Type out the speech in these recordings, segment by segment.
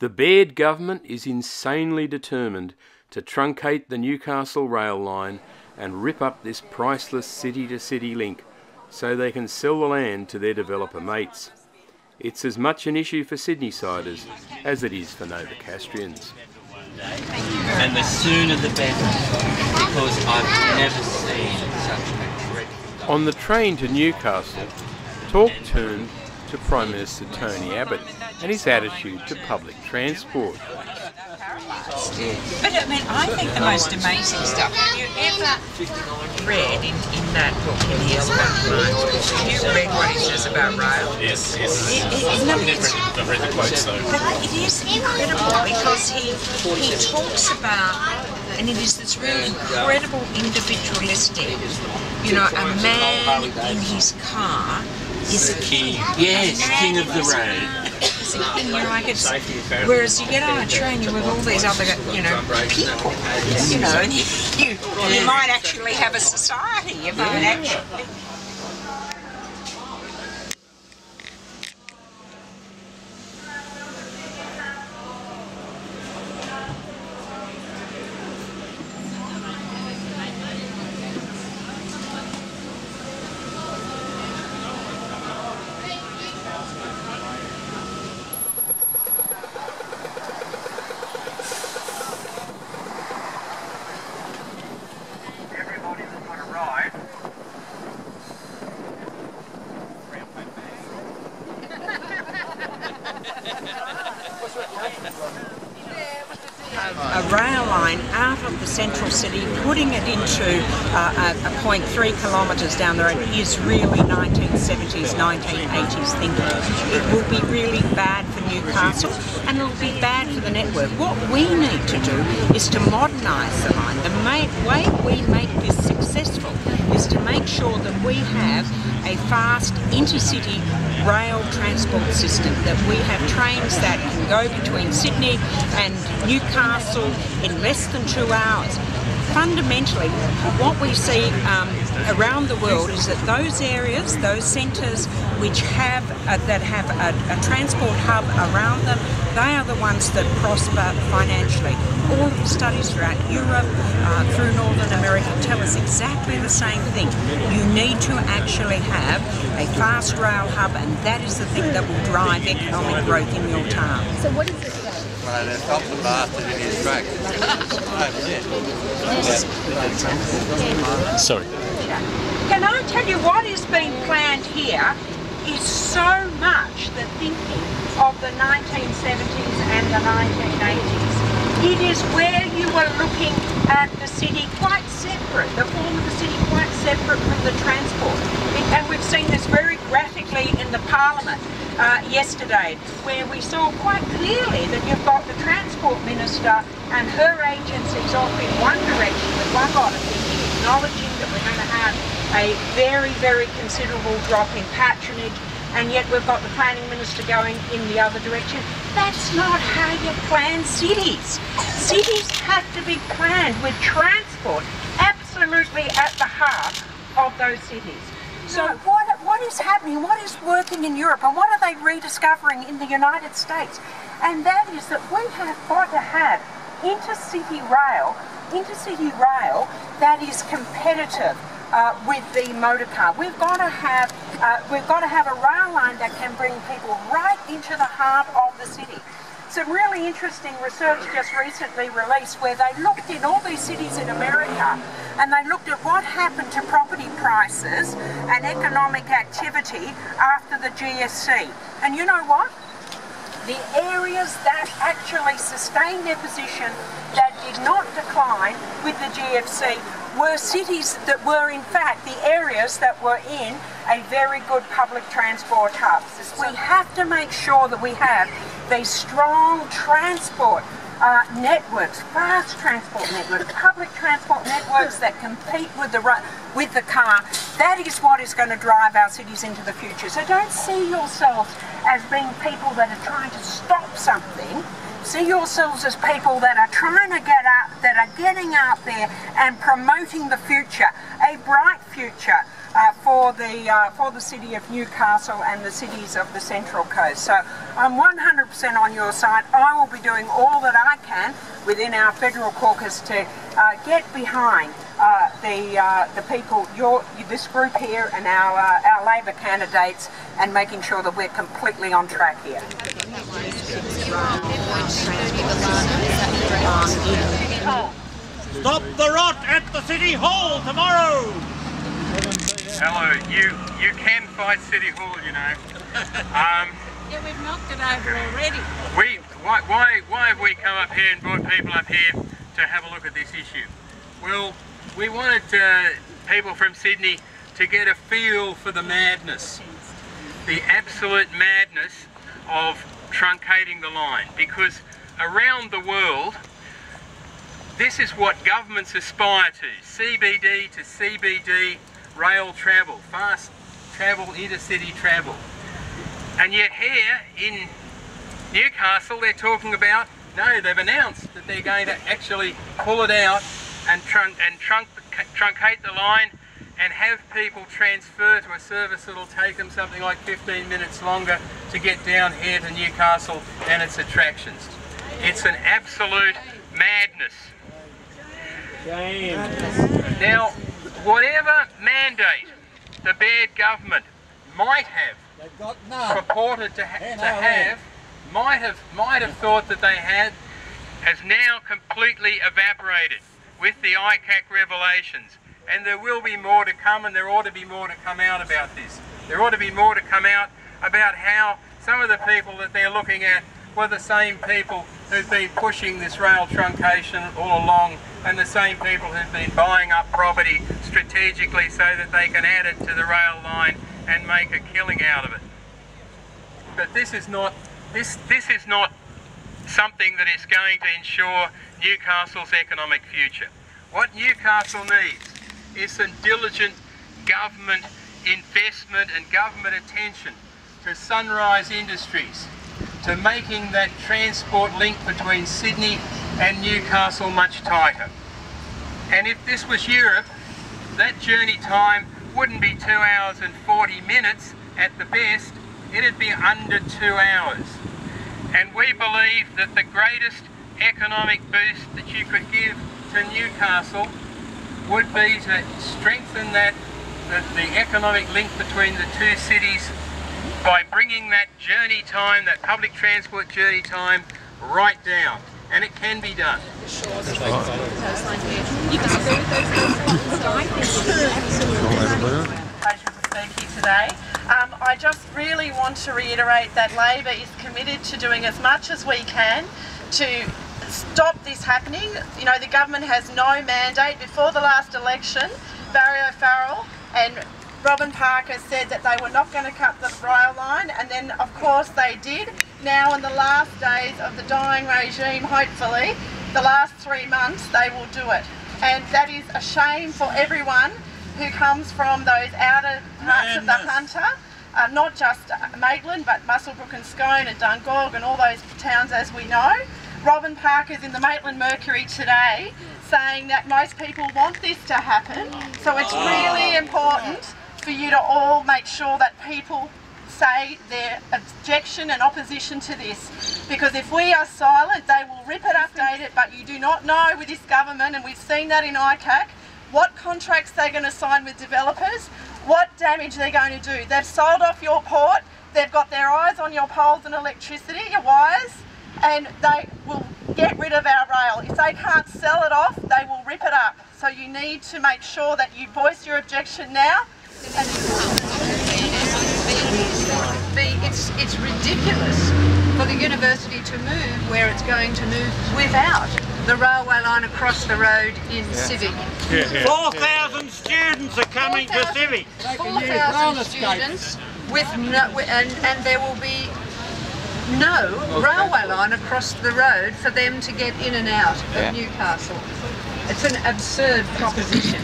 The Baird Government is insanely determined to truncate the Newcastle rail line and rip up this priceless city-to-city link so they can sell the land to their developer mates. It's as much an issue for Sydney-siders as it is for Novocastrians. And the sooner the better, because I've never seen such a dreadful... On the train to Newcastle, talk turned to Prime Minister Tony Abbott and his attitude to public transport. But I mean, I think the most amazing stuff, have you ever read in that book, he has have you read what he says about rail? Yes. I've read the quotes though. But it is incredible because he talks about, and it is this really incredible individualistic, you know, a man in his car is a king. Yes, king of the road. It's a king, you know, like it's, whereas you get on a train, you're with all these other, you know, people, you know, and you might actually have a society, you might actually. A rail line out of the central city, putting it into a point 3 kilometres down the road is really 1970s, 1980s thinking. It will be really bad for Newcastle and it will be bad for the network. What we need to do is to modernise the line. The way we make this successful is to make sure that we have a fast intercity rail transport system, that we have trains that can go between Sydney and Newcastle in less than 2 hours. Fundamentally, what we see around the world is that those areas, those centres which have a transport hub around them, they are the ones that prosper financially. All of the studies throughout Europe, through Northern America, tell us exactly the same thing. You need to actually have a fast rail hub, and that is the thing that will drive economic growth in your town. So what is it? Well, they've got the bastard in his track. Sorry. Can I tell you what is being planned here is so much the thinking of the 1970s and the 1980s. It is where you were looking at the city quite separate, the form of the city quite separate from the transport. And we've seen this very graphically in the Parliament yesterday, where we saw quite clearly that you've got the Transport Minister and her agencies off in one direction with one lot of thinking, acknowledging that we're going to have a very, very considerable drop in patronage, and yet we've got the Planning Minister going in the other direction. That's not how you plan cities. Cities have to be planned with transport absolutely at the heart of those cities. So what is happening, what is working in Europe, and what are they rediscovering in the United States? And that is that we have got to have intercity rail that is competitive with the motor car. We've got to have a rail line that can bring people right into the heart of the city. Some really interesting research just recently released where they looked in all these cities in America and they looked at what happened to property prices and economic activity after the GFC. And you know what? The areas that actually sustained their position, that did not decline with the GFC, were cities that were in fact the areas that were in a very good public transport hubs. We have to make sure that we have these strong transport networks, fast transport networks, public transport networks that compete with the car. That is what is going to drive our cities into the future. So don't see yourselves as being people that are trying to stop something. See yourselves as people that are trying to get out, that are getting out there and promoting the future, a bright future for for the city of Newcastle and the cities of the Central Coast. So I'm 100% on your side. I will be doing all that I can within our federal caucus to get behind the people, this group here, and our Labor candidates, and making sure that we're completely on track here. Stop the rot at the City Hall tomorrow! Hello, you can fight City Hall, you know. Yeah, we've knocked it over already. Why have we come up here and brought people up here to have a look at this issue? Well, we wanted people from Sydney to get a feel for the madness, the absolute madness of truncating the line, because around the world, this is what governments aspire to: CBD to CBD rail travel, fast travel, intercity travel. And yet here in Newcastle they're talking about, no, they've announced that they're going to actually pull it out and truncate the line and have people transfer to a service that'll take them something like 15 minutes longer to get down here to Newcastle and its attractions. It's an absolute madness. Now, whatever mandate the Baird Government might have purported to have, might have thought that they had, has now completely evaporated with the ICAC revelations. And there will be more to come, and there ought to be more to come out about this. There ought to be more to come out about how some of the people that they're looking at were the same people who've been pushing this rail truncation all along, and the same people who've been buying up property strategically so that they can add it to the rail line and make a killing out of it. But this is not something that is going to ensure Newcastle's economic future. What Newcastle needs is some diligent government investment and government attention to sunrise industries, to making that transport link between Sydney and Newcastle much tighter. And if this was Europe, that journey time wouldn't be 2 hours and 40 minutes at the best, it'd be under 2 hours. And we believe that the greatest economic boost that you could give to Newcastle would be to strengthen the economic link between the two cities by bringing that journey time, that public transport journey time, right down. And it can be done. Pleasure to speak here today. I just really want to reiterate that Labor is committed to doing as much as we can to stop this happening. You know, the government has no mandate. Before the last election, Barry O'Farrell and Robin Parker said that they were not going to cut the rail line, and then of course they did. Now in the last days of the dying regime, hopefully, the last 3 months, they will do it. And that is a shame for everyone who comes from those outer parts of the Hunter, not just Maitland, but Muswellbrook and Scone and Dungog and all those towns as we know. Robin Parker's in the Maitland Mercury today saying that most people want this to happen, so it's really important for you to all make sure that people say their objection and opposition to this, because if we are silent they will rip it, update it, but you do not know with this government, and we've seen that in ICAC, what contracts they're going to sign with developers, what damage they're going to do. They've sold off your port, they've got their eyes on your poles and electricity, your wires, and they will get rid of our rail. If they can't sell it off, they will rip it up. So you need to make sure that you voice your objection now. It's ridiculous for the university to move where it's going to move without the railway line across the road in Civic. 4,000 students are coming to Civic. 4,000 students with and there will be no railway line across the road for them to get in and out of Newcastle. It's an absurd proposition.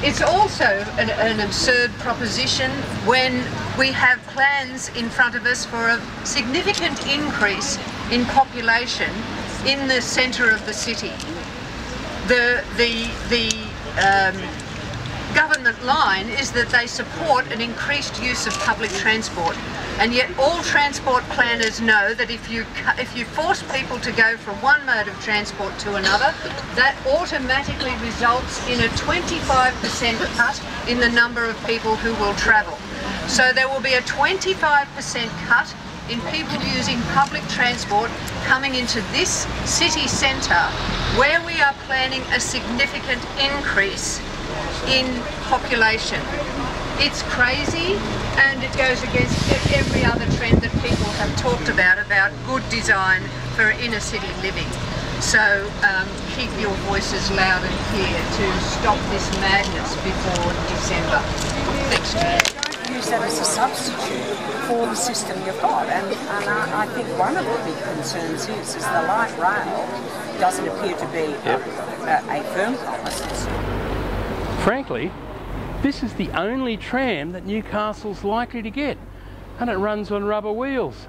It's also an absurd proposition when we have plans in front of us for a significant increase in population in the centre of the city. government line is that they support an increased use of public transport, and yet all transport planners know that if you force people to go from one mode of transport to another, that automatically results in a 25% cut in the number of people who will travel. So there will be a 25% cut in people using public transport coming into this city centre, where we are planning a significant increase in population. It's crazy, and it goes against every other trend that people have talked about good design for inner city living. So keep your voices loud and clear to stop this madness before December. Thanks, Chair. Use that as a substitute for the system you've got, and I think one of the big concerns is the light rail doesn't appear to be a firm promise. Frankly, this is the only tram that Newcastle's likely to get, and it runs on rubber wheels.